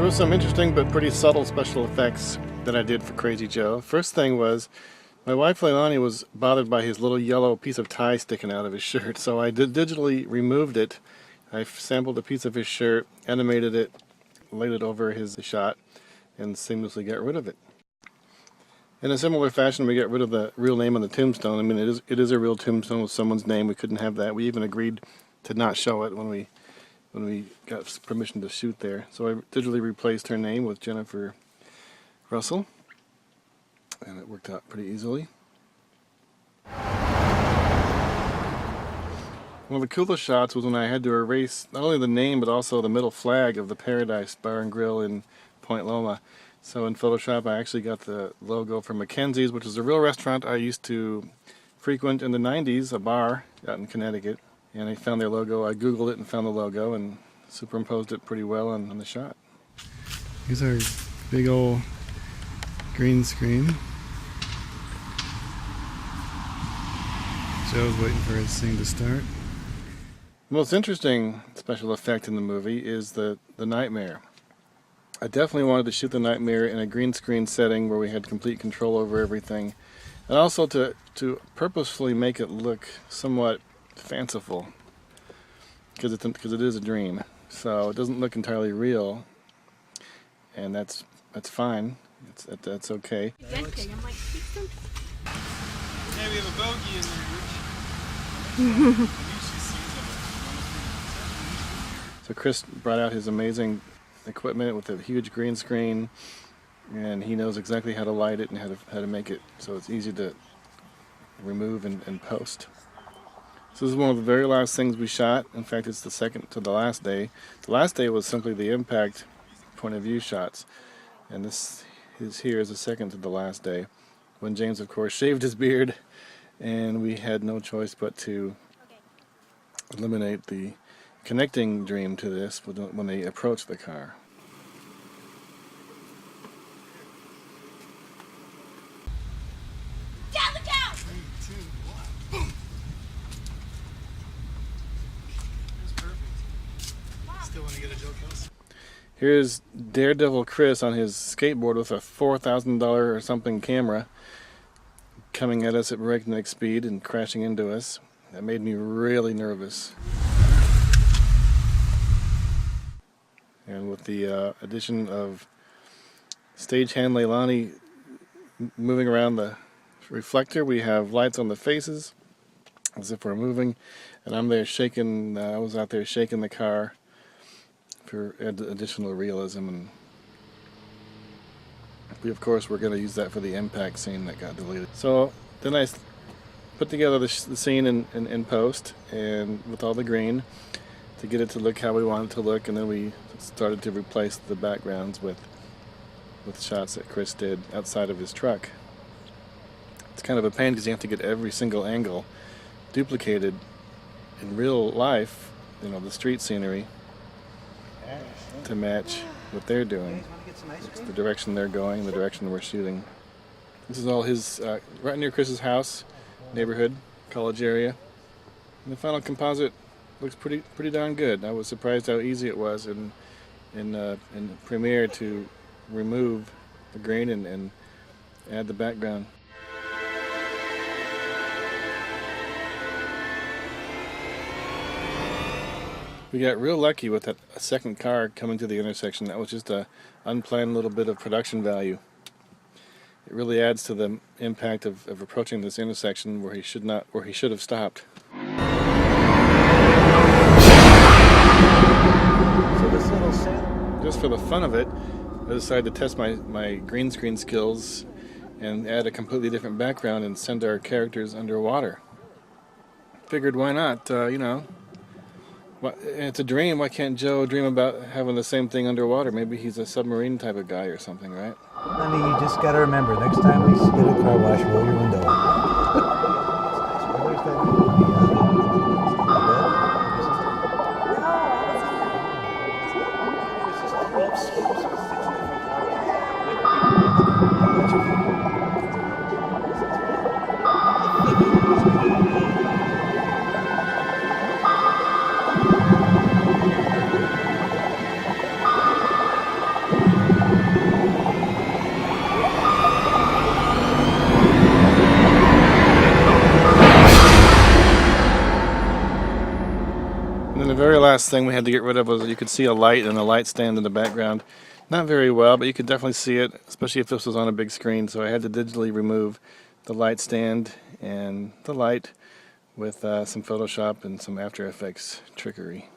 There was some interesting but pretty subtle special effects that I did for Crazy Joe. First thing was, my wife Leilani was bothered by his little yellow piece of tie sticking out of his shirt, so I digitally removed it. I sampled a piece of his shirt, animated it, laid it over his shot, and seamlessly got rid of it. In a similar fashion, we got rid of the real name on the tombstone. I mean, it is a real tombstone with someone's name. We couldn't have that. We even agreed to not show it when we got permission to shoot there. So I digitally replaced her name with Jennifer Russell, and it worked out pretty easily. One of the coolest shots was when I had to erase not only the name but also the middle flag of the Paradise Bar and Grill in Point Loma. So in Photoshop I actually got the logo from Mackenzie's, which is a real restaurant I used to frequent in the 90s, a bar out in Connecticut. And I found their logo. I googled it and found the logo and superimposed it pretty well on the shot. Here's our big old green screen. Joe's waiting for his scene to start. The most interesting special effect in the movie is the nightmare. I definitely wanted to shoot the nightmare in a green screen setting where we had complete control over everything, and also to purposefully make it look somewhat fanciful, because it is a dream, so it doesn't look entirely real, and that's fine. That's okay. I'm like, maybe we have a bogey in there, Rich. So Chris brought out his amazing equipment with a huge green screen, and he knows exactly how to light it and how to make it so it's easy to remove and post. So this is one of the very last things we shot. In fact, it's the second to the last day. The last day was simply the impact point of view shots, and this here is the second to the last day, when James, of course, shaved his beard, and we had no choice but to eliminate the connecting dream to this when they approached the car. Here's Daredevil Chris on his skateboard with a $4,000 or something camera coming at us at breakneck speed and crashing into us. That made me really nervous. And with the addition of stagehand Leilani moving around the reflector, we have lights on the faces as if we're moving, and I'm there shaking. I was out there shaking the car for additional realism, and we of course were going to use that for the impact scene that got deleted. So then I put together the scene in post and with all the green to get it to look how we want it to look, and then we started to replace the backgrounds with shots that Chris did outside of his truck. It's kind of a pain because you have to get every single angle duplicated in real life, you know, the street scenery, to match what they're doing. It's the direction they're going, the direction we're shooting. This is all his, right near Chris's house, neighborhood, college area. And the final composite looks pretty darn good. I was surprised how easy it was in Premiere to remove the grain and add the background. We got real lucky with that second car coming to the intersection. That was just a unplanned little bit of production value. It really adds to the impact of approaching this intersection where he should have stopped. So this little sailor, just for the fun of it, I decided to test my green screen skills and add a completely different background and send our characters underwater. Figured why not, you know. It's a dream. Why can't Joe dream about having the same thing underwater? Maybe he's a submarine type of guy or something, right? Honey, you just gotta remember, next time we get a car wash, roll your window up. last thing we had to get rid of was you could see a light and a light stand in the background. Not very well, but you could definitely see it, especially if this was on a big screen. So I had to digitally remove the light stand and the light with some Photoshop and some After Effects trickery.